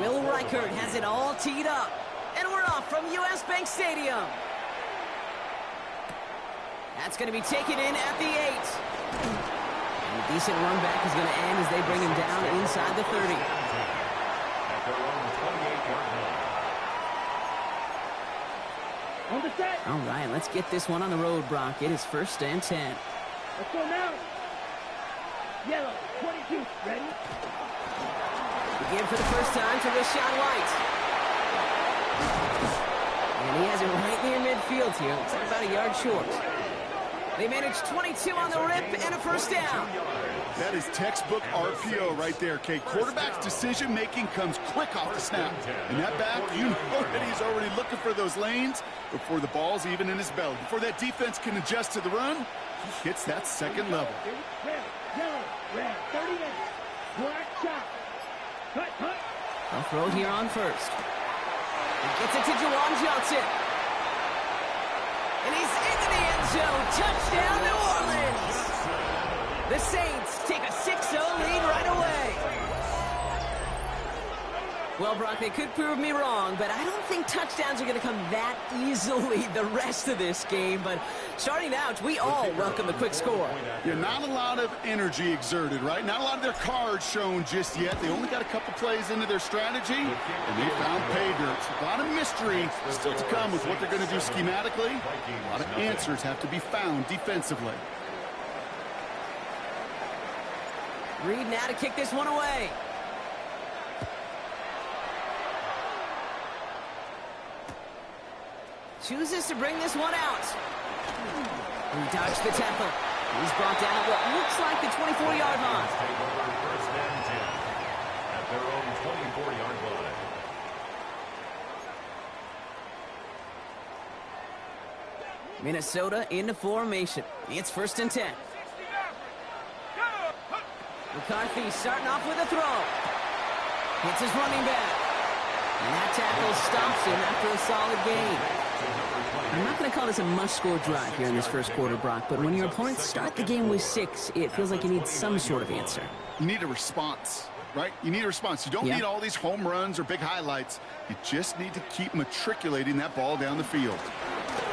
Will Reichert has it all teed up. And we're off from US Bank Stadium. That's going to be taken in at the 8. And a decent run back is going to end as they bring him down inside the 30. All right, let's get this one on the road, Brock. It is 1st and 10. Let's go now. Yellow, 22, ready? Again for the first time to Rashawn White. And he has it right near midfield here. Looks like about a yard short. They managed 22 on the rip and a 1st down. That is textbook RPO right there, Kate. Quarterback's decision-making comes quick off the snap. And that back, you know that he's already looking for those lanes before the ball's even in his belly. Before that defense can adjust to the run, he hits that second level. Red, yellow, red, 38. Black shot. Cut. They'll throw it here on 1st. He gets it to Juwan Johnson. And he's into the end zone. Touchdown, New Orleans. The Saints take a 6-0 lead right away. Well, Brock, they could prove me wrong, but I don't think touchdowns are going to come that easily the rest of this game. But starting out, we all welcome the quick score. Yeah, not a lot of energy exerted, right? Not a lot of their cards shown just yet. They only got a couple plays into their strategy, and they found pay dirt. A lot of mystery still to come with what they're going to do schematically. A lot of answers have to be found defensively. Reed now to kick this one away. Chooses to bring this one out. He dodged the tackle. He's brought down at what looks like the 24-yard line. At their own 24-yard line. Minnesota into formation. It's 1st and 10. McCarthy starting off with a throw. Hits his running back. And that tackle stops him after a solid gain. I'm not going to call this a must-score drive here in this 1st quarter, Brock, but when your opponents start the game with 6, it feels like you need some sort of answer. You need a response, right? You need a response. You don't need all these home runs or big highlights. You just need to keep matriculating that ball down the field.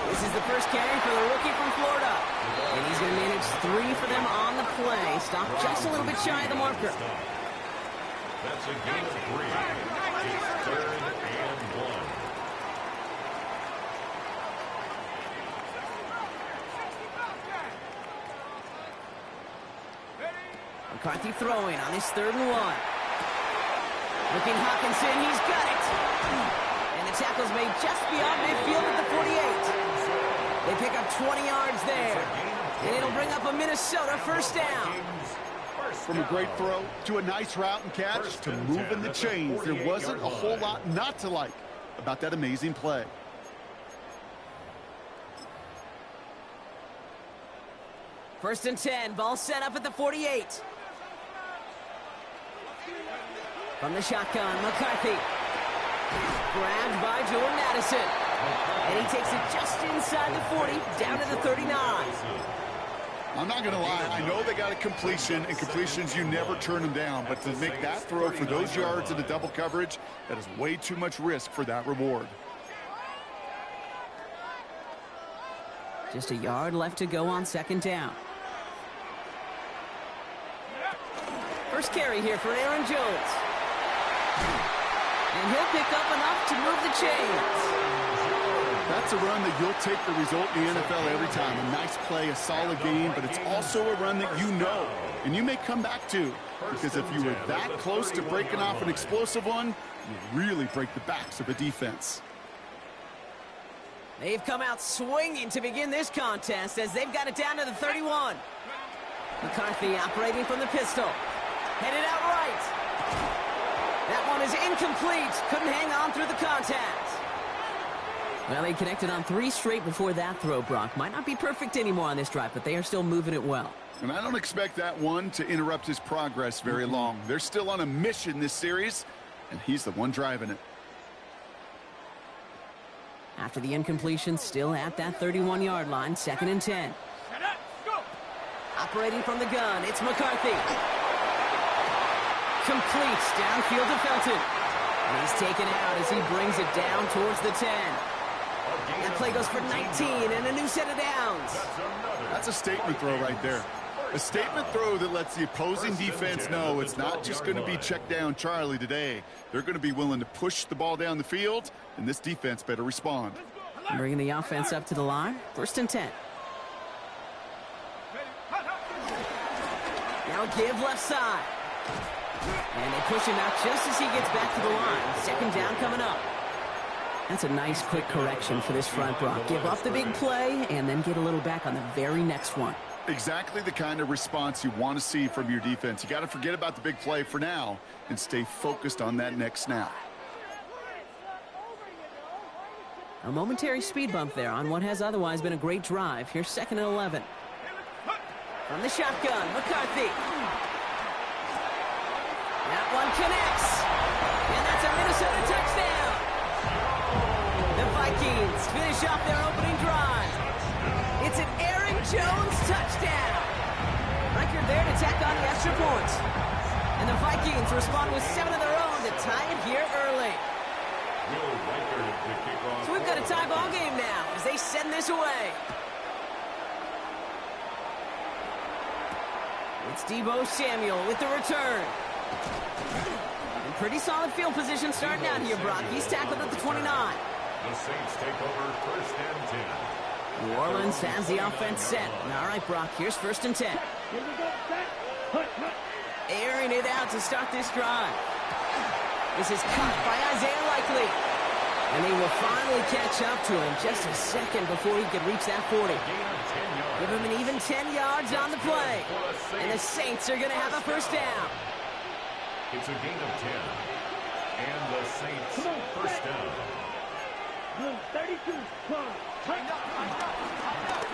This is the first carry for the rookie from Florida. And he's going to manage 3 for them on the play. Stop just a little bit shy of the marker. That's a gain of 3. It's 3rd and 1. McCarthy throwing on his 3rd and 1. Looking Hawkinson, he's got it. And the tackle's made just beyond midfield at the 48. They pick up 20 yards there. And it'll bring up a Minnesota 1st down. From a great throw to a nice route and catch to moving the chains, there wasn't a whole lot not to like about that amazing play. First and 10, ball set up at the 48. From the shotgun, McCarthy. Grabbed by Jordan Addison. And he takes it just inside the 40, down to the 39. I'm not going to lie. I know they got a completion, and completions, you never turn them down. But to make that throw for those yards in the double coverage, that is way too much risk for that reward. Just a yard left to go on 2nd down. First carry here for Aaron Jones. And he'll pick up enough to move the chains. That's a run that you'll take the result in the NFL every time. A nice play, a solid game, but it's also a run that you know and you may come back to. Because if you were that close to breaking off an explosive one, you really break the backs of a defense. They've come out swinging to begin this contest as they've got it down to the 31. McCarthy operating from the pistol. Headed out right. That one is incomplete. Couldn't hang on through the contact. Well, they connected on 3 straight before that throw, Brock. Might not be perfect anymore on this drive, but they are still moving it well. And I don't expect that one to interrupt his progress very long. They're still on a mission this series, and he's the one driving it. After the incompletion, still at that 31-yard line, 2nd and 10. Operating from the gun, it's McCarthy. Complete downfield to Felton. And he's taken out as he brings it down towards the 10. That play goes for 19 and a new set of downs. That's a statement throw right there. A statement throw that lets the opposing defense know it's not just going to be check down Charlie today. They're going to be willing to push the ball down the field, and this defense better respond. Bringing the offense up to the line. 1st and 10. Now give left side. And they push him out just as he gets back to the line. 2nd down coming up. That's a nice quick correction for this front, Brock. Give up the big play and then get a little back on the very next one. Exactly the kind of response you want to see from your defense. You got to forget about the big play for now and stay focused on that next snap. A momentary speed bump there on what has otherwise been a great drive. Here's 2nd and 11. From the shotgun, McCarthy. That one connects. And that's a Minnesota touchdown. The Vikings finish off their opening drive. It's an Aaron Jones touchdown. Riker there to tack on the extra points. And the Vikings respond with 7 of their own to tie it here early. So we've got a tie ball game now as they send this away. It's Deebo Samuel with the return. And pretty solid field position starting out here, Brock. He's tackled at the 29. The Saints take over 1st and 10. New Orleans has the offense set. All right, Brock, here's 1st and 10. Here we go, set. Hut, hut. Airing it out to start this drive. This is caught by Isaiah Likely. And they will finally catch up to him just a second before he could reach that 40. Give him an even 10 yards on the play. And the Saints are going to have a 1st down. It's a gain of 10. And the Saints 1st down. 32,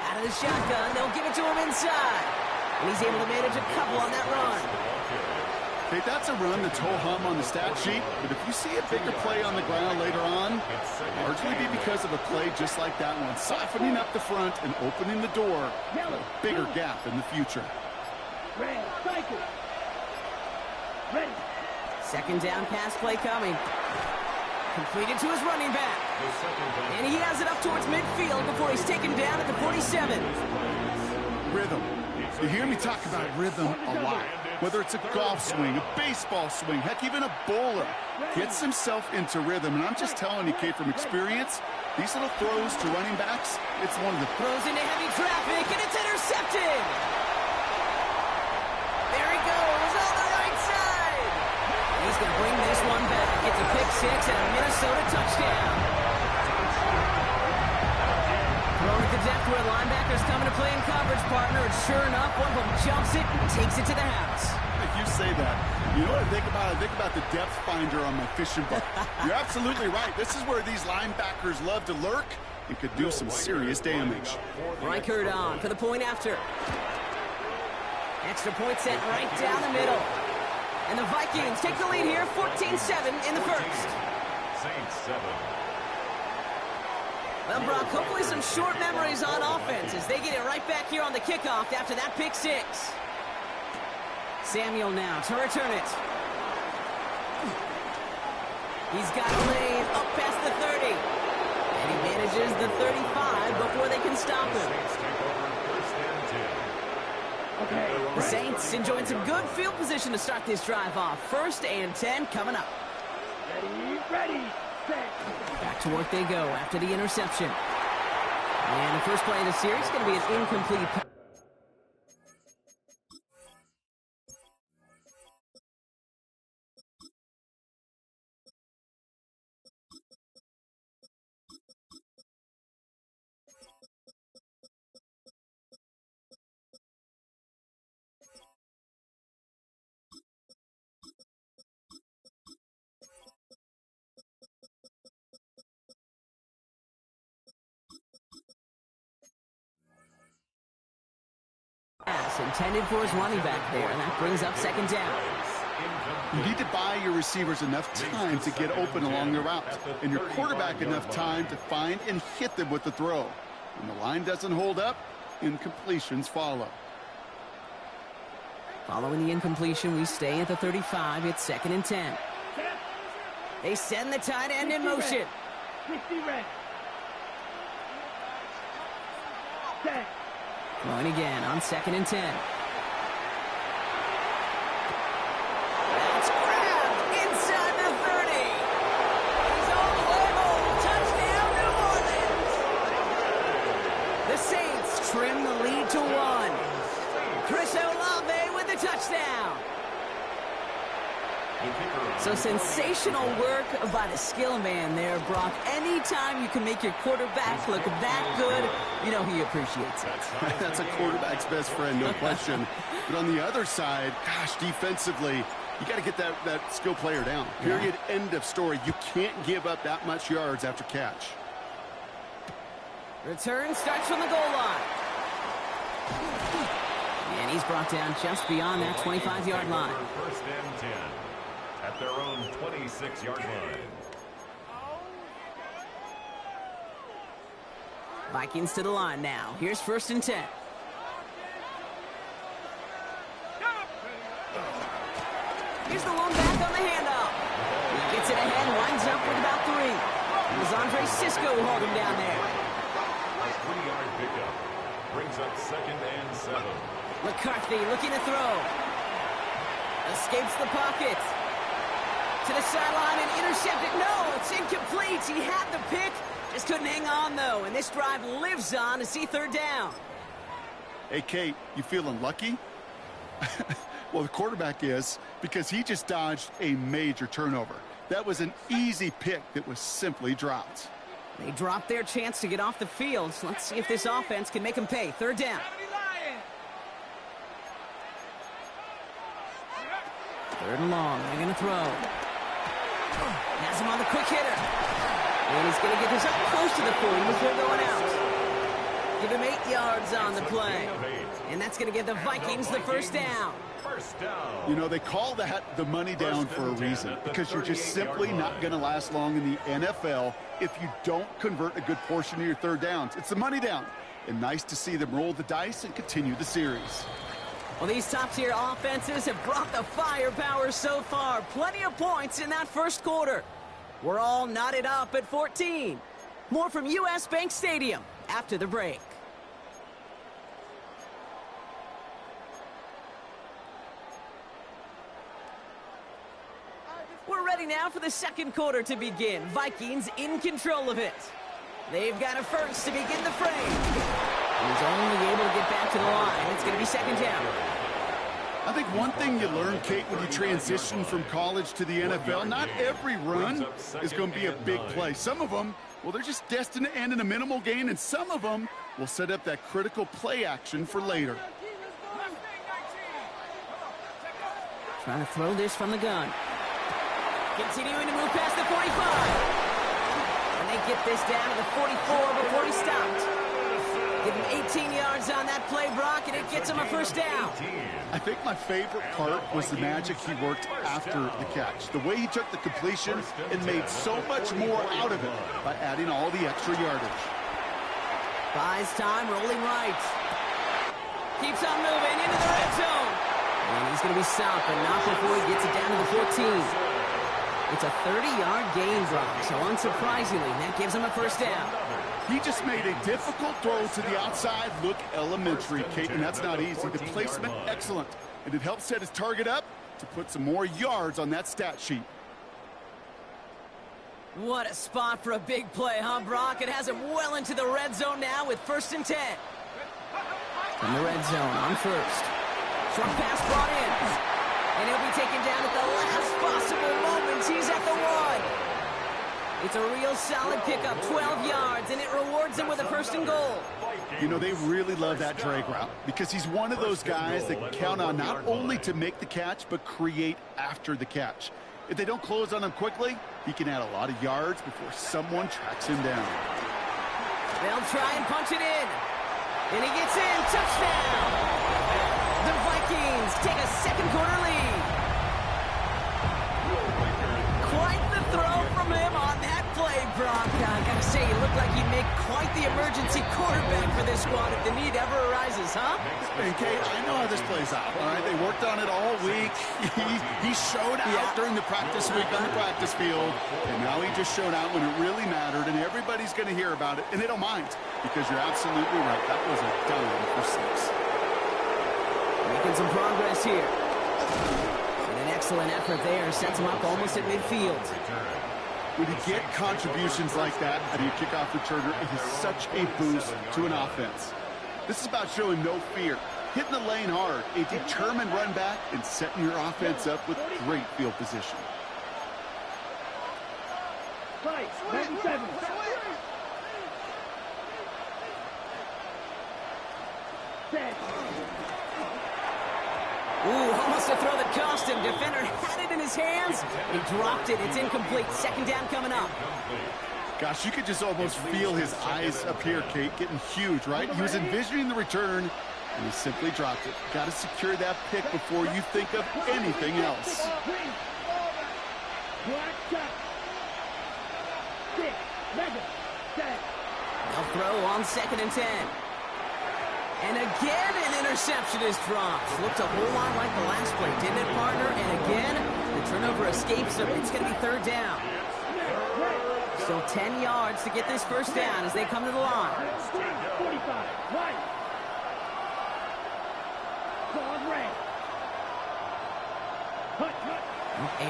Out of the shotgun, they'll give it to him inside. And he's able to manage a couple on that run. Okay, that's a run that's ho-hum on the stat sheet, but if you see a bigger play on the ground later on, largely be because of a play just like that one, softening up the front and opening the door for a bigger gap in the future. red, cycle. Ready. 2nd down pass play coming. Completed to his running back. And he has it up towards midfield before he's taken down at the 47. Rhythm. You hear me talk about rhythm a lot. Whether it's a golf swing, a baseball swing, heck, even a bowler gets himself into rhythm. And I'm just telling you, Kate, from experience, these little throws to running backs, it's one of the... Throws into heavy traffic, and it's intercepted. There he goes on the right side. He's going to bring this one back. It's a pick 6 and a Minnesota touchdown. Thrown at the depth where linebackers coming to play in coverage, partner. And sure enough, one of them jumps it and takes it to the house. If you say that, you know what I think about? I think about the depth finder on my fishing boat. You're absolutely right. This is where these linebackers love to lurk and could do some serious damage. Reichert on for the point after. Extra point set right down the middle. And the Vikings take the lead here, 14-7 in the 1st. Saints 7. Well, Brock, hopefully some short memories on offense as they get it right back here on the kickoff after that pick 6. Samuel now to return it. He's got a lane up past the 30. And he manages the 35 before they can stop him. Saints take over 1st and 10. Okay. The Saints enjoying some good field position to start this drive off. 1st and 10 coming up. Ready, ready, set. Back to work they go after the interception. And the first play of the series is going to be an incomplete pass. Intended for his running back there, and that brings up 2nd down. You need to buy your receivers enough time to get open along the route, and your quarterback enough time to find and hit them with the throw. When the line doesn't hold up, incompletions follow. Following the incompletion, we stay at the 35. It's 2nd and 10. They send the tight end in motion. 60 red. Set. Going again on 2nd and 10. That's grabbed inside the 30. He's all the way home. Touchdown, New Orleans. The Saints trim the lead to 1. Chris Olave with the touchdown. So sensational work by the skill man there, Brock. Anytime you can make your quarterback look that good, you know he appreciates it. That's a quarterback's best friend, no question. But on the other side, gosh, defensively, you got to get that skill player down. Period, end of story. You can't give up that much yards after catch. Return starts from the goal line. And he's brought down just beyond that 25-yard line. 1st and 10 at their own 26-yard line. Vikings to the line now. Here's 1st and 10. Here's the lone back on the handoff. He gets it ahead, winds up with about 3. It was Andre Cisco who hauled him down there. A 3-yard pickup brings up 2nd and 7. McCarthy looking to throw. Escapes the pocket. To the sideline and intercepted. No, it's incomplete. He had the pick. Just couldn't hang on, though. And this drive lives on to see 3rd down. Hey, Kate, you feeling lucky? Well, the quarterback is, because he just dodged a major turnover. That was an easy pick that was simply dropped. They dropped their chance to get off the field. So let's see if this offense can make them pay. 3rd down. 3rd and long. They're going to throw. Has him on the quick hitter. And he's going to get this up close to the 40 before going out. Give him 8 yards on the play. And that's going to give the Vikings the 1st down. You know, they call that the money down for a reason, because you're just simply not going to last long in the NFL if you don't convert a good portion of your 3rd downs. It's the money down. And nice to see them roll the dice and continue the series. Well, these top-tier offenses have brought the firepower so far. Plenty of points in that 1st quarter. We're all knotted up at 14. More from U.S. Bank Stadium after the break. We're ready now for the 2nd quarter to begin. Vikings in control of it. They've got a 1st to begin the frame. He's only able to get back to the line. It's going to be 2nd down. I think one thing you learn, Kate, when you transition from college to the NFL, not every run is going to be a big play. Some of them, well, they're just destined to end in a minimal gain, and some of them will set up that critical play action for later. Trying to throw this from the gun. Continuing to move past the 45. And they get this down to the 44 before he stopped. Give him 18 yards on that play, Brock, and it gets him a 1st down. I think my favorite part was the magic he worked after the catch. The way he took the completion and made so much more out of it by adding all the extra yardage. Buys time, rolling right. Keeps on moving into the red zone. And he's going to be stopped, but not before he gets it down to the 14. It's a 30-yard gain, Brock, so unsurprisingly, that gives him a 1st down. He just made a difficult throw to the outside look elementary, Kate, and that's not easy. The placement, excellent. And it helped set his target up to put some more yards on that stat sheet. What a spot for a big play, huh, Brock? It has him well into the red zone now with 1st and 10. From the red zone on 1st. Short pass brought in. And he'll be taken down at the last possible moment. He's at the 1. It's a real solid pickup, 12 yards, and it rewards him with a 1st and goal. You know, they really love that drag route because he's one of those guys that can count on not only to make the catch, but create after the catch. If they don't close on him quickly, he can add a lot of yards before someone tracks him down. They'll try and punch it in. And he gets in. Touchdown! The Vikings take a 2nd quarter lead. Quite the throw from him on that play, Brock. gotta say, you look like you'd make quite the emergency quarterback for this squad if the need ever arises, huh? And Kate, I know how this plays out, all right? They worked on it all week. He showed out during the practice week on the practice field, and now he just showed out when it really mattered, and everybody's going to hear about it, and they don't mind, because you're absolutely right. That was a dime for 6. Making some progress here. And an excellent effort there sets him up almost at midfield. When you get contributions like that out of your kickoff returner, it is such a boost to an offense. This is about showing no fear, hitting the lane hard, a determined run back, and setting your offense up with great field position. Right, 97. Set. Ooh, almost a throw that cost him. Defender had it in his hands. He dropped it. It's incomplete. Second down coming up. Gosh, you could just almost feel his eyes up here, Kate, getting huge, right? He was envisioning the return, and he simply dropped it. Got to secure that pick before you think of anything else. They'll throw on 2nd and 10. And again, an interception is dropped. Looked a whole lot like the last play, didn't it, partner? And again, the turnover escapes them. It's going to be 3rd down. Still 10 yards to get this first down as they come to the line. 45, right. Ball red.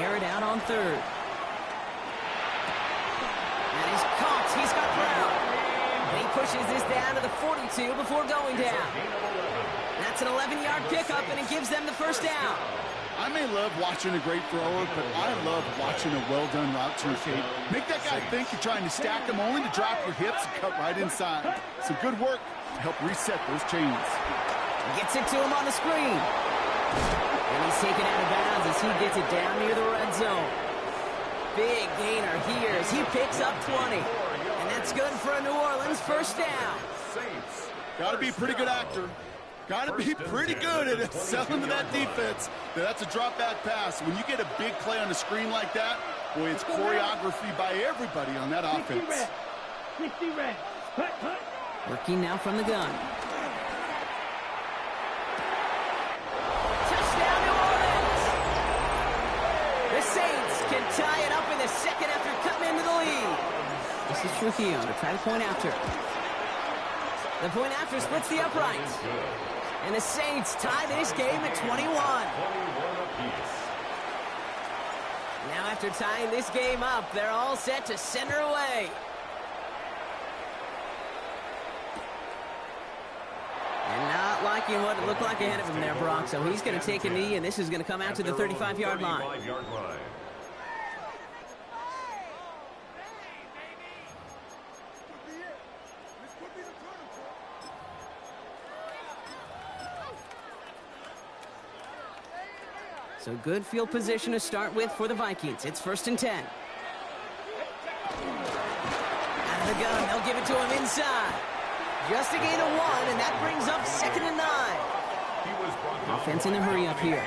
Air it out on 3rd. And he's caught. He's got ground. And he pushes this down to the 42 before going down. That's an 11-yard pickup, and it gives them the first down. I may love watching a great thrower, but I love watching a well-done route to Kate. Make that guy think you're trying to stack him, only to drop your hips and cut right inside. So good work to help reset those chains. Gets it to him on the screen. And he's taken out of bounds as he gets it down near the red zone. Big gainer here as he picks up 20. And that's good for a New Orleans first down. Got to be a pretty good actor. Got to be pretty good at selling to that defense. That's a drop-back pass. When you get a big play on the screen like that, boy, it's choreography by everybody on that offense. 60 red. Working now from the gun. Touchdown, New Orleans! The Saints can tie it up in the second after cutting into the lead. This is Trujillo to try to point after. The point after splits the uprights. And the Saints tie this game at 21. Now after tying this game up, they're all set to send her away. And not liking what it looked like ahead of him there, Brock. So he's going to take a knee, and this is going to come out to the 35-yard line. So good field position to start with for the Vikings. It's 1st and 10. Out of the gun, they'll give it to him inside. Just a gain of 1, and that brings up 2nd and 9. Offense in a hurry up here.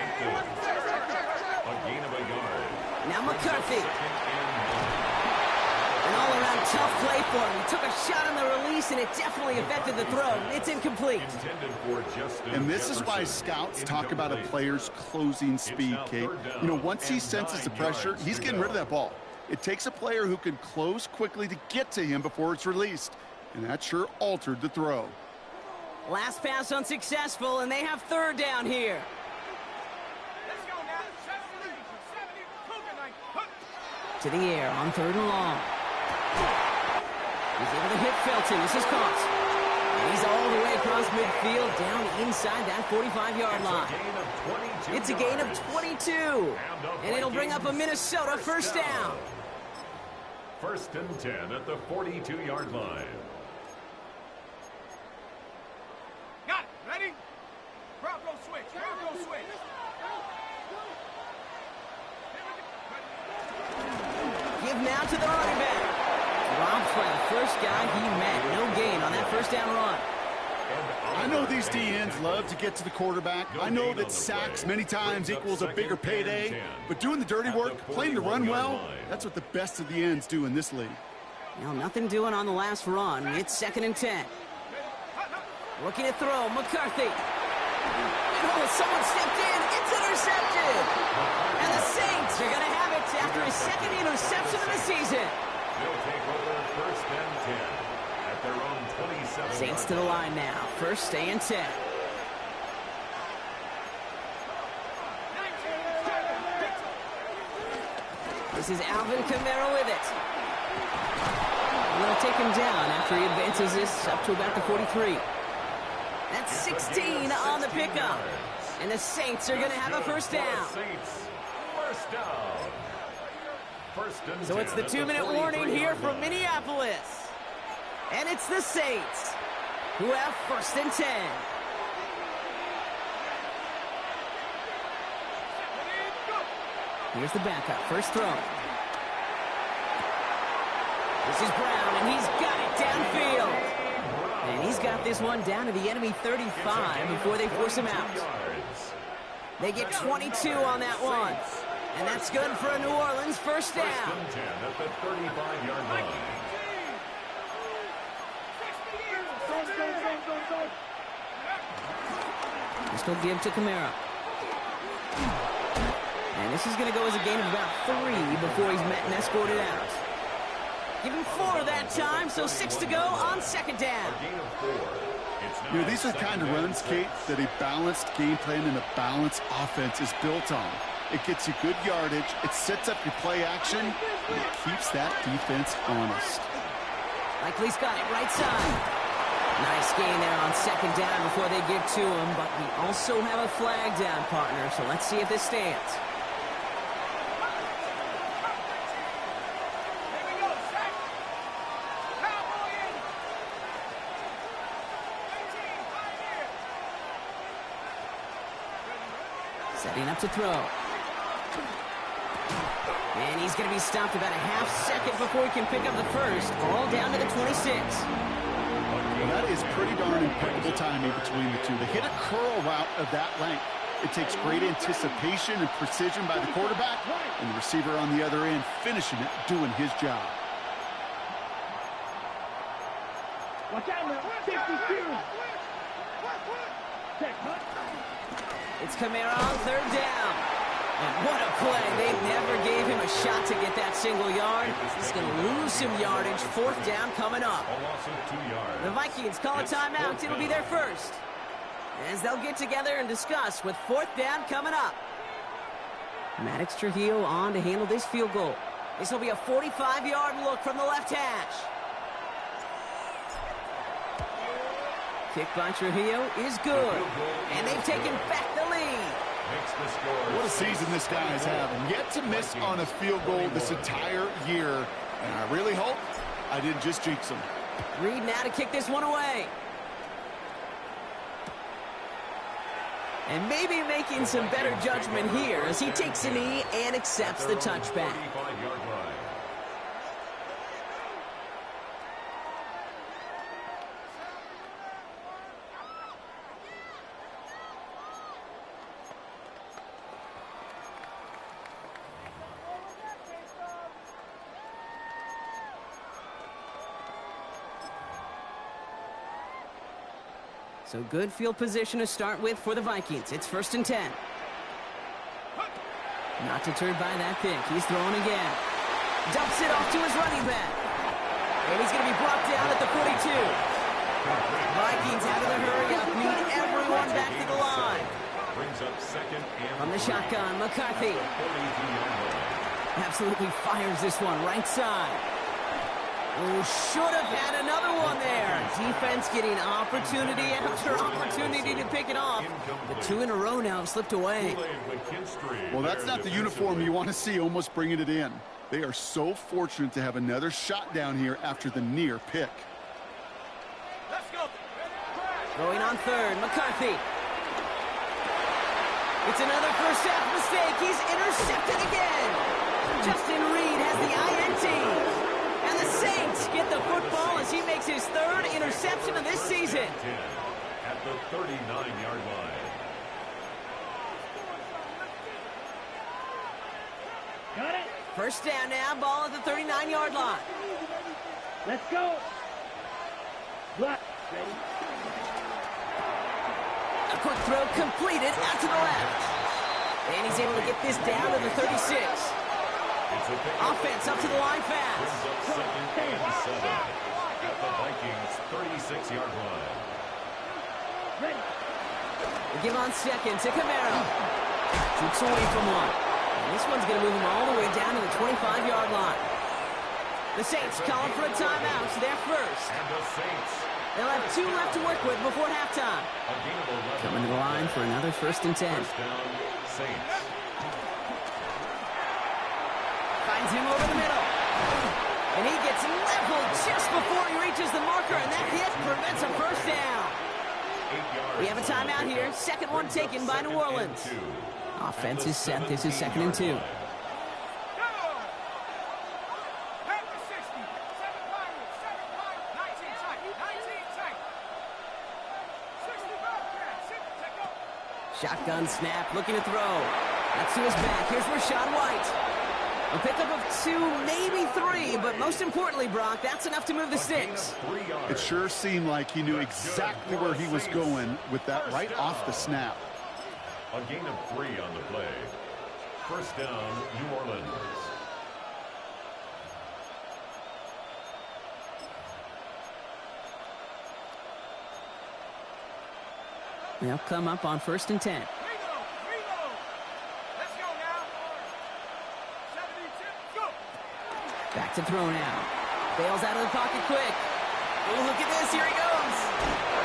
Now McCarthy. An all-around tough play for him. He took a shot on the release, and it definitely affected the throw. It's incomplete. And this is why scouts talk about a player's closing speed, Kate. You know, once he senses the pressure, he's getting rid of that ball. It takes a player who can close quickly to get to him before it's released. And that sure altered the throw. Last pass unsuccessful, and they have 3rd down here. To the air on 3rd and long. He's able to hit Felton. This is caught. He's all the way across midfield, down inside that 45-yard line. It's a gain of 22, and it'll bring up a Minnesota first down. 1st and 10 at the 42-yard line. Got it. Ready? Bronco switch. Bronco switch. Give now to the running back. Dropped by the first guy he met. No gain on that first down run. I know these DNs love to get to the quarterback. I know that sacks many times equals a bigger payday. But doing the dirty work, playing to run well, that's what the best of the ends do in this league. Now, nothing doing on the last run. It's 2nd and 10. Looking to throw, McCarthy. And someone stepped in. It's intercepted. And the Saints are going to have it after his 2nd interception of the season. They'll take over 1st and 10 at their own 27. Saints to the line now. 1st and 10. This is Alvin Kamara with it. They'll take him down after he advances this up to about the 43. That's 16 on the pickup. And the Saints are going to have a 1st down. Saints, 1st down. 1st and 10. So it's the 2-minute warning here from Minneapolis. And it's the Saints who have 1st and 10. Here's the backup. 1st throw. This is Brown, and he's got it downfield. And he's got this one down to the enemy 35 before they force him out. They get 22 on that one. And that's good for a New Orleans 1st down. 1st and 10 at the 35-yard line. This will give to Kamara. And this is going to go as a gain of about 3 before he's met and escorted out. Give him 4 that time, so 6 to go on 2nd down. You know, these are the kind of runs, Kate, that a balanced game plan and a balanced offense is built on. It gets you good yardage, it sets up your play action, and it keeps that defense honest. Likely's got it right side. Nice gain there on 2nd down before they give to him, but we also have a flag down, partner, so let's see if this stands. Setting up to throw. And he's going to be stopped about a half second before he can pick up the 1st, all down to the 26. Well, that is pretty darn impeccable timing between the two. They hit a curl route of that length. It takes great anticipation and precision by the quarterback, and the receiver on the other end finishing it, doing his job. Watch out now, 52. It's Kamara on 3rd down. And what a play. They never gave him a shot to get that single yard. He's going to lose some yardage. 4th down coming up. A loss of 2 yards. The Vikings call a timeout. It'll be their 1st. As they'll get together and discuss with 4th down coming up. Maddox Trujillo on to handle this field goal. This will be a 45-yard look from the left hash. Kick by Trujillo is good. And they've taken back the lead. What a season this guy is having. Yet to miss on a field goal this entire year. And I really hope I didn't just jinx him. Reed now to kick this one away. And maybe making some better judgment here as he takes a knee and accepts the touchback. So good field position to start with for the Vikings. It's 1st and 10. Not deterred by that pick. He's throwing again. Dumps it off to his running back. And he's going to be brought down at the 42. Vikings out of the hurry up. Need everyone back to the line. From the shotgun, McCarthy. Absolutely fires this one right side. Oh, should have had another one there. Defense getting opportunity after opportunity to pick it off. The 2 in a row now have slipped away. Well, that's not the uniform you want to see almost bringing it in. They are so fortunate to have another shot down here after the near pick. Let's go. Going on 3rd, McCarthy. It's another first half mistake. He's intercepted again. Justin Reed has the INT. And the Saints get the football as he makes his 3rd interception of this season. At the 39-yard line. Got it. 1st down now, ball at the 39-yard line. Let's go. Block. Ready. A quick throw completed out to the left. And he's able to get this down to the 36. Offense up to the line fast. Brings up 2nd and 7 at the Vikings' 36-yard line. Ready. We give on second to Camaro. Shoots away from one. And this one's going to move him all the way down to the 25-yard line. The Saints calling for a timeout. So they're first. And the Saints. They'll have 2 left to work with before halftime. A gain of 11. Coming to the line for another 1st and 10. First down, Saints. Finds him over the middle. And he gets leveled just before he reaches the marker, and that hit prevents a first down. 8 yards. We have a timeout here. Second one taken by New Orleans. Offense is set. This is 2nd and 2. Shotgun snap, looking to throw. That's to his back. Here's Rachaad White. A pickup of 2, maybe 3, but most importantly, Brock, that's enough to move the sticks. It sure seemed like he knew exactly where he was going with that right off the snap. A gain of 3 on the play. First down, New Orleans. They'll come up on 1st and 10. Let's go now. 72, go. Back to throw now. Bails out of the pocket quick. Oh, look at this. Here he goes.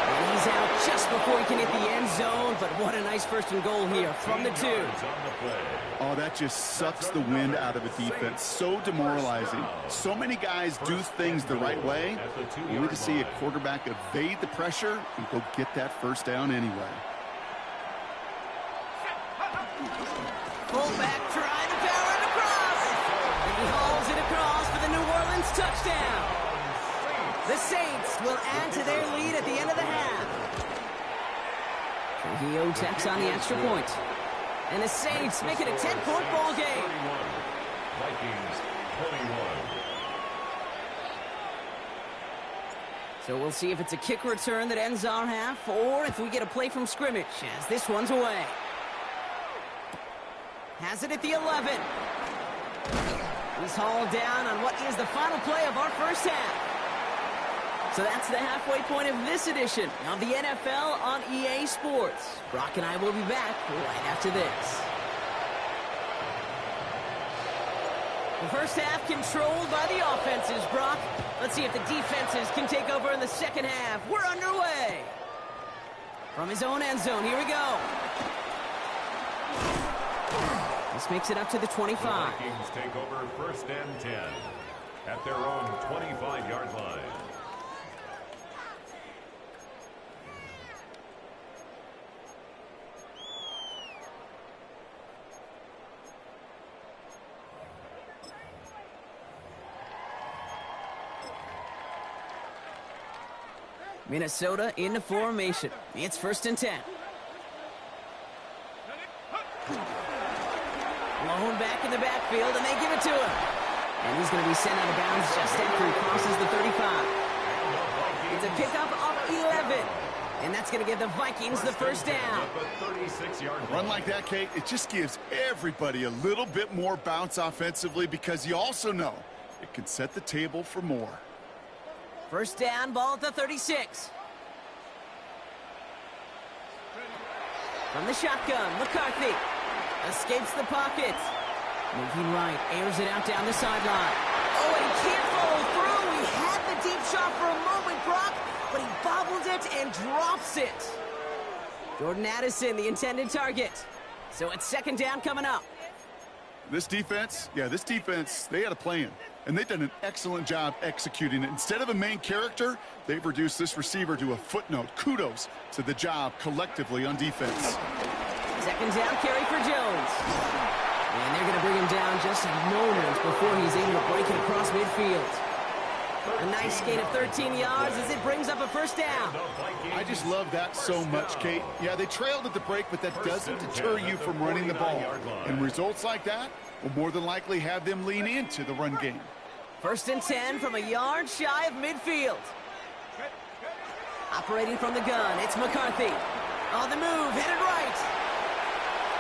And he's out just before he can hit the end zone, but what a nice 1st and goal here from the 2. Oh, that just sucks the wind out of a defense. So demoralizing. So many guys do things the right way, only to see a quarterback evade the pressure and go get that first down anyway. Fullback trying to power it across. And he hauls it across for the New Orleans touchdown. The Saints will add to their lead at the end of the half. Trujillo checks on the extra point. And the Saints make it a 10-point ball game. Vikings 21. So we'll see if it's a kick return that ends our half, or if we get a play from scrimmage as this one's away. Has it at the 11. He's hauled down on what is the final play of our first half. So that's the halfway point of this edition of the NFL on EA Sports. Brock and I will be back right after this. The first half controlled by the offenses, Brock. Let's see if the defenses can take over in the second half. We're underway. From his own end zone, here we go. This makes it up to the 25. The Vikings take over 1st and 10 at their own 25-yard line. Minnesota into formation. It's 1st and 10. Blown back in the backfield, and they give it to him. And he's going to be sent out of bounds just after he crosses the 35. It's a pickup of 11. And that's going to give the Vikings the first down. A run like that, Kate, it just gives everybody a little bit more bounce offensively because you also know it can set the table for more. First down, ball at the 36. From the shotgun, McCarthy escapes the pocket. Moving right, airs it out down the sideline. Oh, and he can't follow through. He had the deep shot for a moment, Brock, but he bobbled it and drops it. Jordan Addison, the intended target. So it's 2nd down coming up. This defense, they had a plan. And they've done an excellent job executing it. Instead of a main character, they've reduced this receiver to a footnote. Kudos to the job collectively on defense. 2nd down carry for Jones. And they're going to bring him down just moments before he's able to break it across midfield. A nice gain of 13 yards as it brings up a first down. I just love that so much, Kate. Yeah, they trailed at the break, but that doesn't deter you from running the ball. And results like that will more than likely have them lean into the run game. First and 10 from a yard shy of midfield. Operating from the gun, it's McCarthy. On the move, headed right.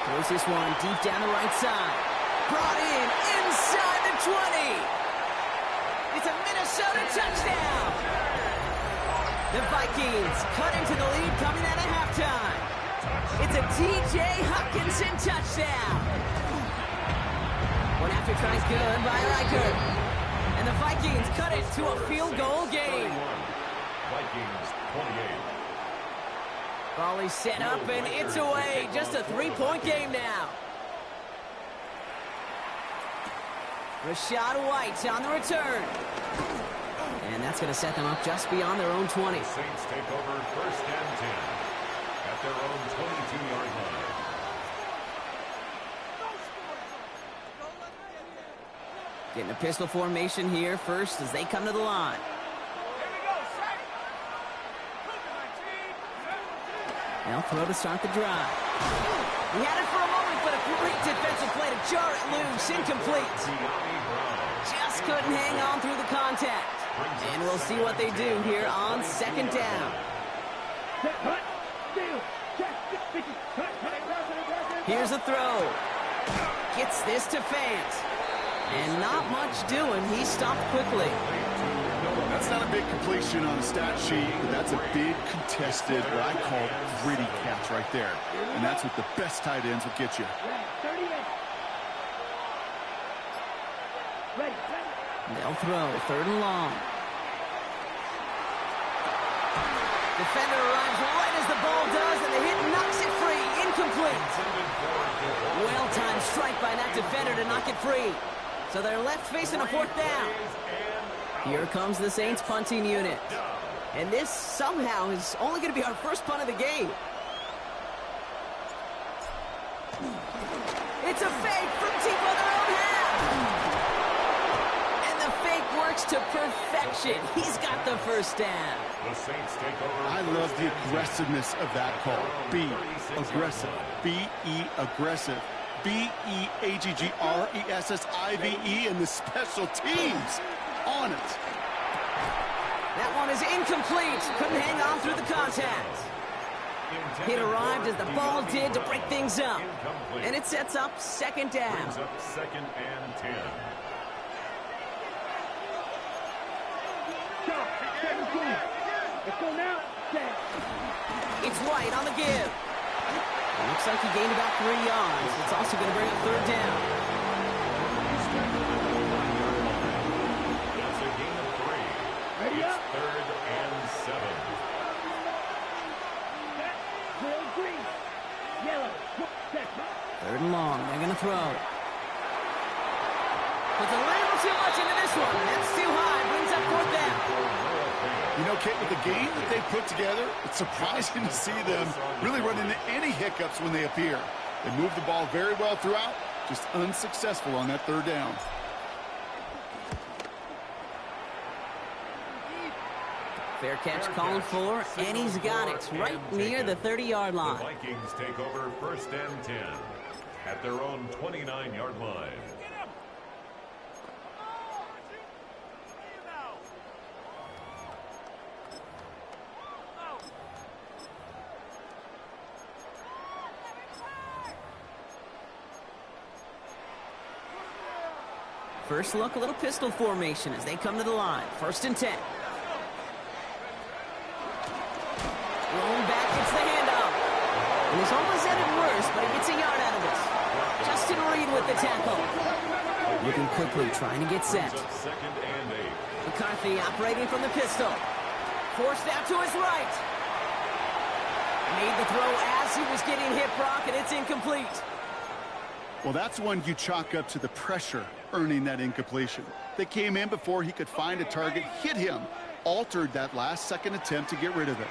Throws this one deep down the right side. Brought in, inside the 20. It's a Minnesota touchdown. The Vikings cut into the lead coming out of halftime. It's a T.J. Hockenson touchdown. One after tries good by Riker. And the Vikings cut it to a field goal game. Vikings 28. Volley set up and it's away. Just a 3-point game now. Rashad White on the return. And that's going to set them up just beyond their own 20. The Saints take over first and 10 at their own 22-yard line. Getting a pistol formation here first as they come to the line. They'll throw to start the drive. He had it for a moment, but a great defensive play to jar it loose. Incomplete. Just couldn't hang on through the contact. And we'll see what they do here on second down. Here's a throw. Gets this to Fant. And not much doing. He stopped quickly. That's not a big completion on a stat sheet, but that's a big contested, what I call gritty catch right there. And that's what the best tight ends will get you. They'll throw, third and long. Defender arrives right as the ball does, and the hit knocks it free. Incomplete. Well-timed strike by that defender to knock it free. So they're left facing a fourth down. Here comes the Saints punting unit. And this somehow is only going to be our first punt of the game. It's a fake from deep on their own half. And the fake works to perfection. He's got the first down. The Saints take over. I love the aggressiveness of that call. B, aggressive. B-E, aggressive. B-E-A-G-G-R-E-S-S-I-V-E, and the special teams on it. That one is incomplete. Couldn't hang on through the contact. It arrived as the ball did to break things up. And it sets up second down. Brings up second and 10. Let's go now. It's White on the give. It looks like he gained about 3 yards. It's also going to bring up third down. That's a gain of 3. Ready It's up. third and 7. Blue, green, yellow. Third and long. They're going to throw. Puts a little too much into this one. That's too high. Brings up fourth down. You know, Kate, with the game that they put together, it's surprising to see them really run into any hiccups when they appear. They move the ball very well throughout, just unsuccessful on that third down. Fair catch called for, and he's got it right near the 30-yard The line. Vikings take over first and 10 at their own 29-yard line. First look, a little pistol formation as they come to the line. First and 10. Rolling back, gets the handoff. And he's almost ended worse, but he gets a yard out of it. Justin Reed with the tackle. Looking quickly, trying to get set. Second and 8. McCarthy operating from the pistol. Forced out to his right. Made the throw as he was getting hit, Brock, and it's incomplete. Well, that's one you chalk up to the pressure earning that incompletion. They came in before he could find a target, hit him, altered that last-second attempt to get rid of it.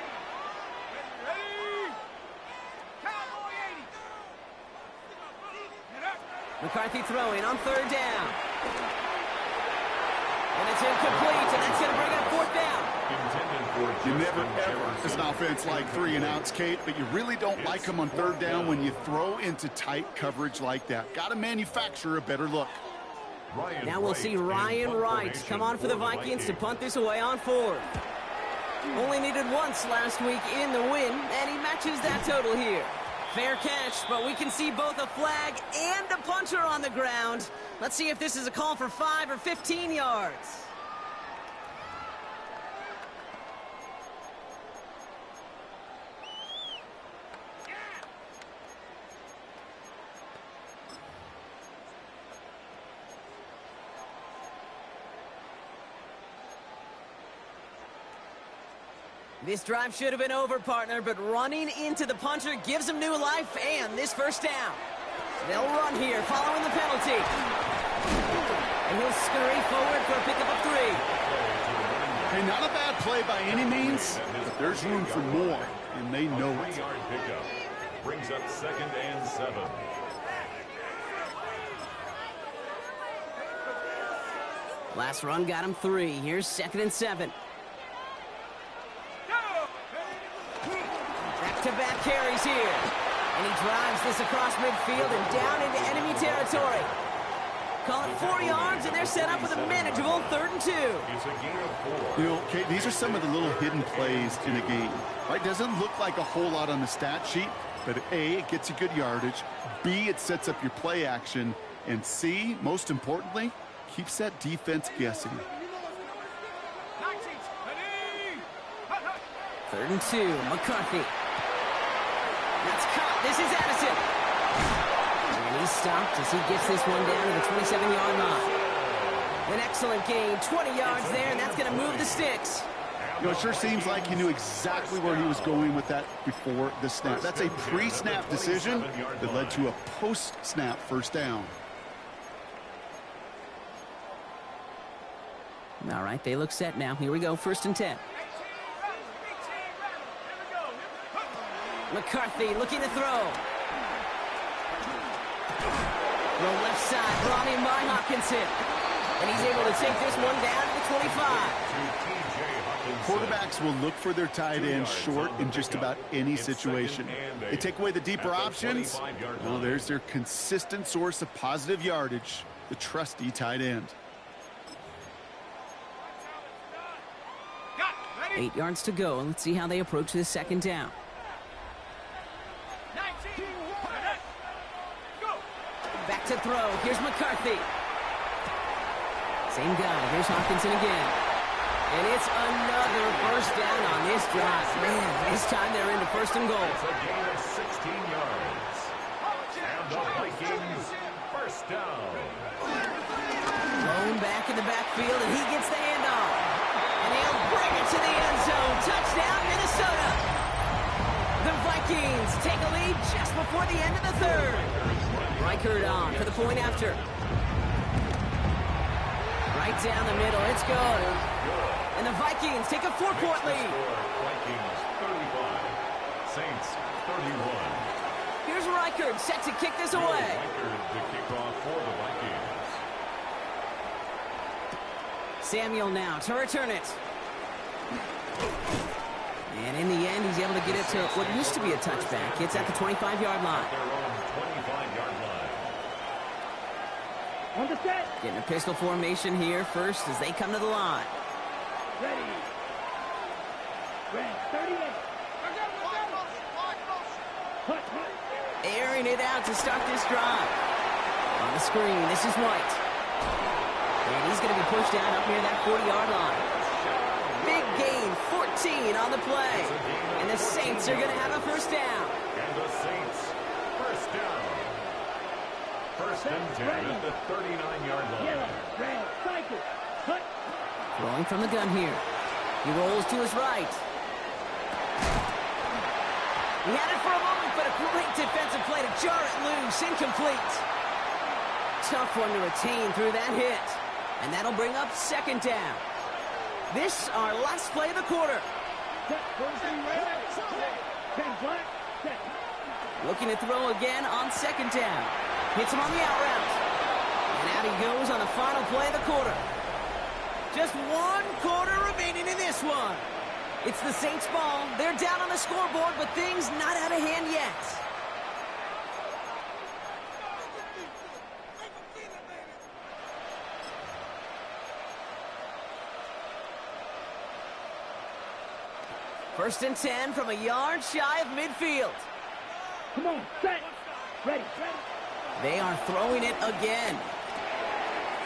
McCarthy throwing on third down. And it's incomplete, and that's going to bring up fourth down. You never, ever, as an offense, like 3 and outs, Kate, but you really don't like them on third down when you throw into tight coverage like that. Got to manufacture a better look. Now we'll see Ryan Wright come on for the Vikings to punt this away on 4th. Only needed once last week in the win, and he matches that total here. Fair catch, but we can see both a flag and a punter on the ground. Let's see if this is a call for 5 or 15 yards. This drive should have been over, partner, but running into the punter gives him new life and this first down. They'll run here following the penalty. And he'll scurry forward for a pickup of 3. Hey, not a bad play by any means, but there's room for more, and they know it. Yard pickup brings up 2nd and 7. Last run got him 3. Here's 2nd and 7. Back-to-back carries here. And he drives this across midfield and down into enemy territory. Call it 4 yards, and they're set up with a manageable 3rd and 2. It's a gain of 4. You know, Kate, these are some of the little hidden plays in a game. Right? Doesn't look like a whole lot on the stat sheet, but A, it gets you good yardage. B, it sets up your play action. And C, most importantly, keeps that defense guessing. 3rd and 2, McCarthy. That's caught. This is Addison. And he's stopped as he gets this one down to the 27-yard line. An excellent gain, 20 yards there, and that's going to move the sticks. You know, it sure seems like he knew exactly where he was going with that before the snap. That's a pre-snap decision that led to a post-snap first down. All right, they look set now. Here we go, 1st and 10. McCarthy looking to throw. Throw left side, brought in by Hopkinson. And he's able to take this one down to the 25. Quarterbacks will look for their tight end short in just about any situation. They take away the deeper options. Well, there's their consistent source of positive yardage, the trusty tight end. 8 yards to go, and let's see how they approach this 2nd down. Back to throw. Here's McCarthy. Same guy. Here's Hopkinson again. And it's another first down on this drive. Man, this time they're into 1st and goal. It's a gain of 16 yards. And the Vikings, 1st down. Lone back in the backfield, and he gets the handoff. And he'll bring it to the end zone. Touchdown, Minnesota. The Vikings take a lead just before the end of the 3rd. Reichert on for the point after. Right down the middle. It's good. And the Vikings take a 4-point lead. Vikings 35, Saints 31. Here's Reichert set to kick this away. Reichert to kick off for the Vikings. Samuel now to return it. And in the end, he's able to get it to what used to be a touchback. It's at the 25-yard line. Their own 25-yard line. On the set. Getting a pistol formation here first as they come to the line. Ready. Red 38. Hut. Airing it out to start this drive. On the screen, this is White. And he's going to be pushed out up near that 40-yard line. Big gain, 14 on the play. And the Saints are going to have a first down. And the Saints, 1st down. 1st and 10 at the 39-yard line. Yellow. Red. Cycle. Hut. Throwing from the gun here. He rolls to his right. He had it for a moment, but a great defensive play to jar it loose. Incomplete. Tough one to retain through that hit. And that'll bring up 2nd down. This our last play of the quarter. Set. 10 black. Set. Looking to throw again on 2nd down. Hits him on the out route. And out he goes on the final play of the quarter. Just 1 quarter remaining in this one. It's the Saints' ball. They're down on the scoreboard, but things not out of hand yet. First and 10 from a yard shy of midfield. Come on, set. Ready. They are throwing it again.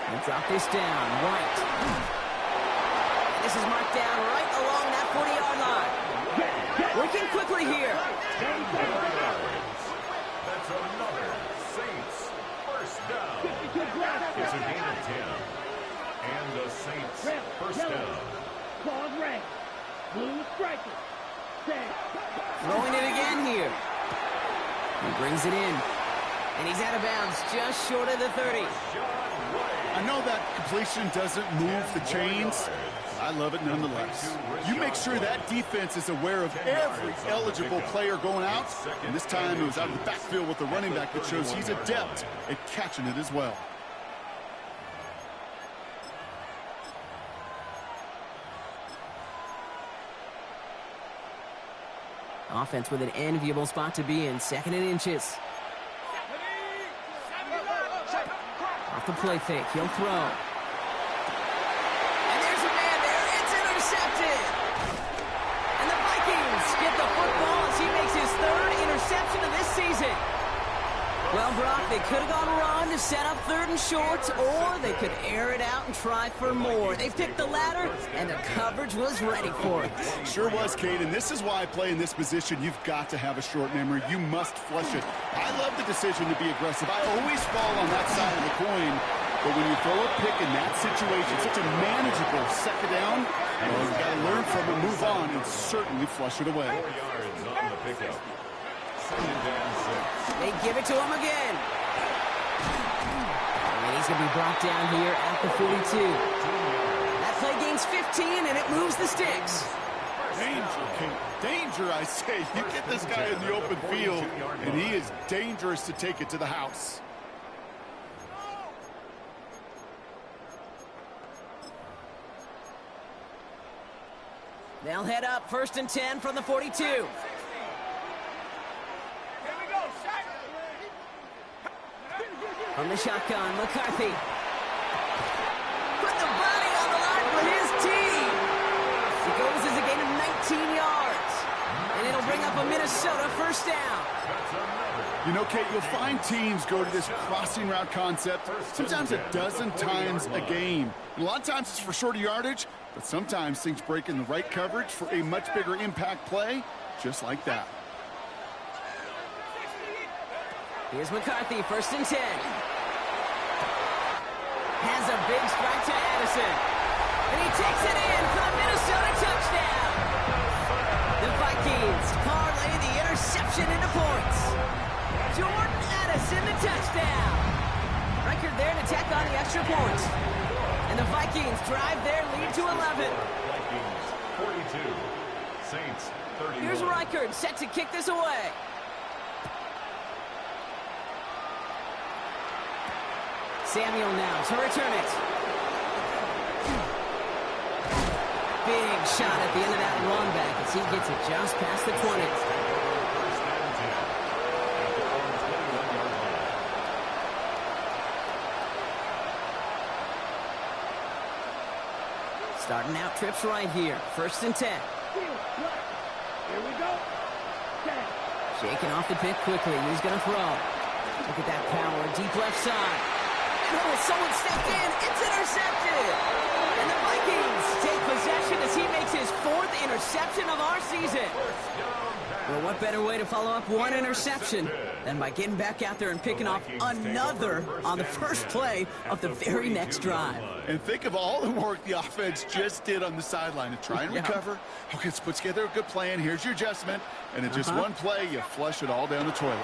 And drop this down, right. And this is marked down right along that 40-yard line. Working quickly here. That's another Saints first down. It's a gain of 10. And the Saints first down. Claws red. Blue striker. Set. Throwing it again here. He brings it in. And he's out of bounds just short of the 30. I know that completion doesn't move the chains, but I love it nonetheless. You make sure that defense is aware of every eligible player going out, and this time it was out of the backfield with the running back that shows he's adept at catching it as well. Offense with an enviable spot to be in, 2nd and inches. Off the play fake, he'll throw. And there's a man there, it's intercepted! And the Vikings get the football as he makes his 3rd interception of this season. Well, Brock, they could have gone run to set up 3rd and short, or they could air it out and try for more. They picked the latter, and the coverage was ready for it. Sure was, Kate, and this is why I play in this position. You've got to have a short memory. You must flush it. I love the decision to be aggressive. I always fall on that side of the coin, but when you throw a pick in that situation, such a manageable 2nd down, well, you've got to learn from it, move on, and certainly flush it away. 4 yards on the pickup. 2nd and 6. They give it to him again. And he's going to be brought down here at the 42. That play gains 15, and it moves the sticks. Danger, Kate. Danger, I say. You get this guy in the open field, and he is dangerous to take it to the house. They'll head up 1st and 10 from the 42. From the shotgun, McCarthy. Put the body on the line for his team. He goes as a gain of 19 yards. And it'll bring up a Minnesota 1st down. You know, Kate, you'll find teams go to this crossing route concept sometimes a dozen times a game. And a lot of times it's for shorter yardage, but sometimes things break in the right coverage for a much bigger impact play, just like that. Here's McCarthy, 1st and 10. Has a big strike to Addison. And he takes it in for the Minnesota touchdown. The Vikings parlay the interception into points. Jordan Addison, the touchdown. Record there to tack on the extra point. And the Vikings drive their lead to 11. Vikings 42. Saints 31. Here's Reichard set to kick this away. Samuel now to return it. Big shot at the end of that run back as he gets it just past the 20. First and 10. At their own 21-yard line. Starting out trips right here. 1st and 10. Here we go. Set. Shaking off the pick quickly. He's going to throw. Look at that power. Deep left side. Oh, someone stepped in. It's intercepted. And the Vikings take possession as he makes his 4th interception of our season. Well, what better way to follow up one interception than by getting back out there and picking off another on the first play of the very next drive. And think of all the work the offense just did on the sideline to try and recover. Okay, let's put together a good plan. Here's your adjustment. And in just one play, you flush it all down the toilet.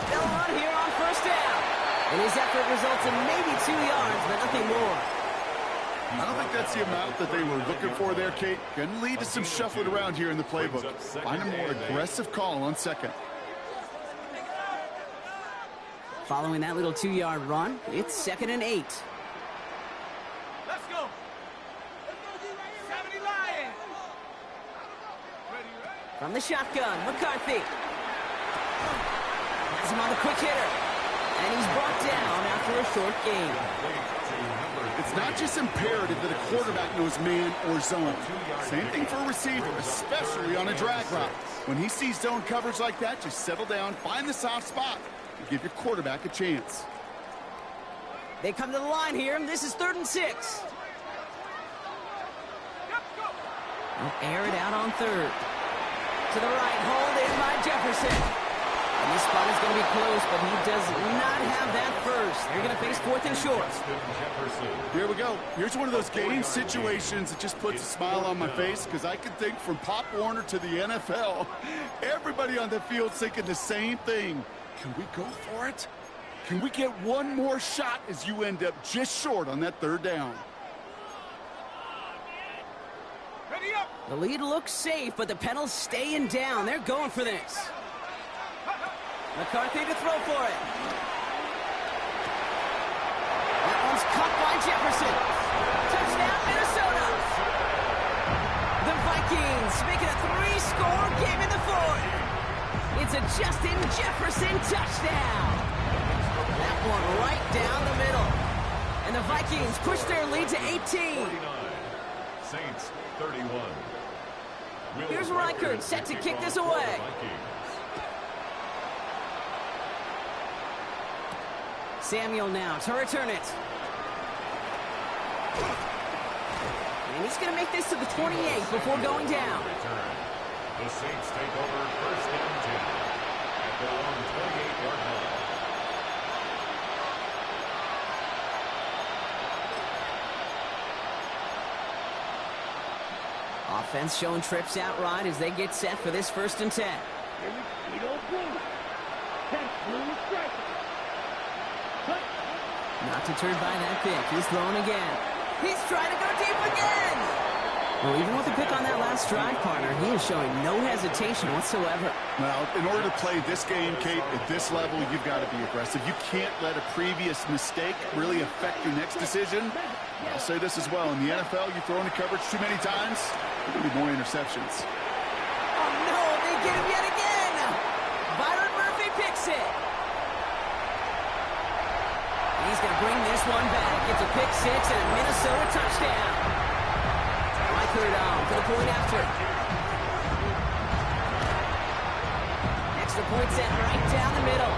They'll run here on 1st down. And his effort results in maybe 2 yards, but nothing more. I don't think that's the amount that they were looking for there, Kate. Going to lead to some shuffling around here in the playbook. Find a more aggressive call on 2nd. Following that little 2-yard run, it's 2nd and 8. Let's go. 70 Lions. Ready. From the shotgun, McCarthy. Has him on the quick hitter. And he's brought down after a short gain. It's not just imperative that a quarterback knows man or zone. Same thing for a receiver, especially on a drag route. When he sees zone coverage like that, just settle down, find the soft spot, and give your quarterback a chance. They come to the line here, and this is 3rd and 6. They'll air it out on 3rd. To the right, hold in by Jefferson. And this spot is going to be close, but he does not have that first. They're going to face 4th and short. Here we go. Here's one of those game situations that just puts a smile on my face, because I can think from Pop Warner to the NFL, everybody on the field thinking the same thing. Can we go for it? Can we get one more shot as you end up just short on that 3rd down? Ready up. The lead looks safe, but the Penals staying down. They're going for this. McCarthy to throw for it. That one's caught by Jefferson. Touchdown, Minnesota. The Vikings make it a 3-score game in the 4th. It's a Justin Jefferson touchdown. That one right down the middle. And the Vikings push their lead to 18. Saints 31. Here's Reichert set to kick this away. Samuel now to return it. And he's going to make this to the 28 before going down. The Saints take over 1st and 10 at their own 28-yard line. Offense showing trips out right as they get set for this 1st and 10. Here we go, blue. 10, blue striker. Not deterred by that pick. He's throwing again. He's trying to go deep again. Well, even with the pick on that last drive, partner, he is showing no hesitation whatsoever. Now, in order to play this game, Kate, at this level, you've got to be aggressive. You can't let a previous mistake really affect your next decision. I'll say this as well. In the NFL, you throw into coverage too many times, there'll be more interceptions. Oh, no, they get him yet again. Byron Murphy picks it. He's going to bring this one back. It's a pick 6 and a Minnesota touchdown. Reichert on for the point after. Extra point set right down the middle.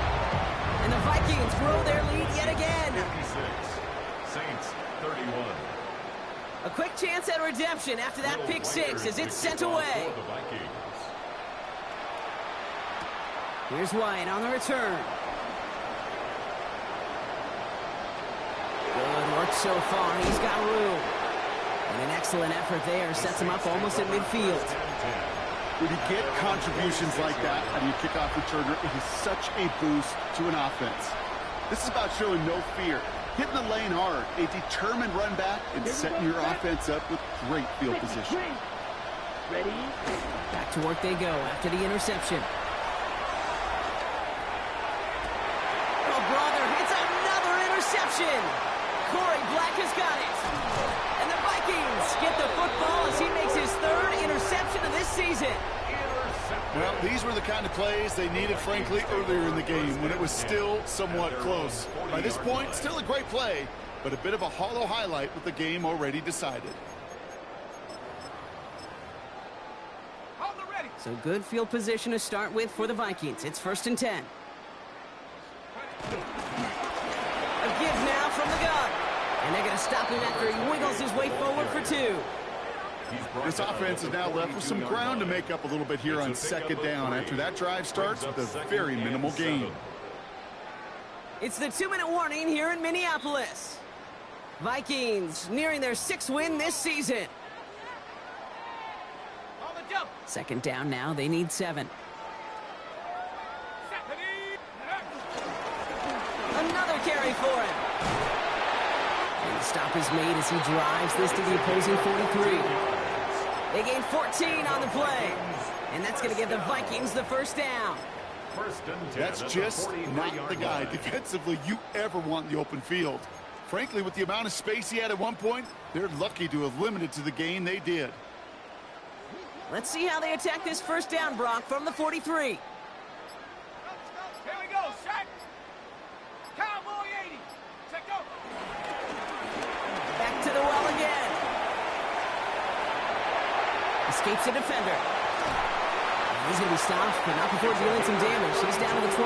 And the Vikings grow their lead yet again. 56. Saints 31. A quick chance at redemption after that pick 6 as it's sent away. Here's White on the return. Good work so far. He's got room. And an excellent effort there sets him up almost at midfield. When you get contributions like that on your kickoff returner, it is such a boost to an offense. This is about showing no fear, hitting the lane hard, a determined run back, and setting your offense up with great field position. Ready? Back to work they go after the interception. Oh, brother, it's another interception. Corey Black has got it. And the Vikings get the football as he makes his 3rd interception of this season. Well, these were the kind of plays they needed, frankly, earlier in the game when it was still somewhat close. By this point, still a great play, but a bit of a hollow highlight with the game already decided. So good field position to start with for the Vikings. It's 1st and 10. A give now from the gun. And they're going to stop him after he wiggles his way forward for 2. This offense is now left with some ground to make up a little bit here on 2nd down after that drive starts with a very minimal gain. It's the 2-minute warning here in Minneapolis. Vikings nearing their 6th win this season. 2nd down now. They need 7. Another carry for him. And the stop is made as he drives this to the opposing 43. They gain 14 on the play. And that's going to give the Vikings the 1st down. That's just not the guy defensively you ever want in the open field. Frankly, with the amount of space he had at one point, they're lucky to have limited to the gain they did. Let's see how they attack this 1st down, Brock, from the 43. Here we go, set. Cowboy 80. Set, go. Back Escapes a defender. He's going to be stopped, but not before dealing some damage. He's down to the 12.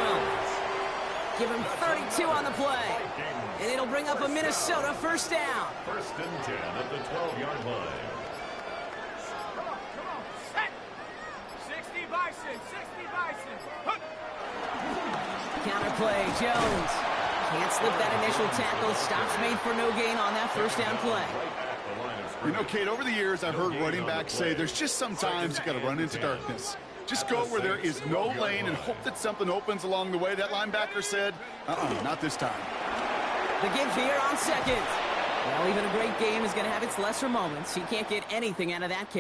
Give him 32 on the play. And it'll bring up a Minnesota first down. First and 10 at the 12-yard line. Come on, set. 60 Bison, 60 Bison. Hook. Counterplay, Jones. Can't slip that initial tackle. Stops made for no gain on that first down play. You know, Kate, over the years, I've heard running backs say there's just sometimes you got to run into darkness. Just go where there is no lane and hope that something opens along the way. That linebacker said, not this time. The give here on second. Well, even a great game is going to have its lesser moments. You can't get anything out of that carry.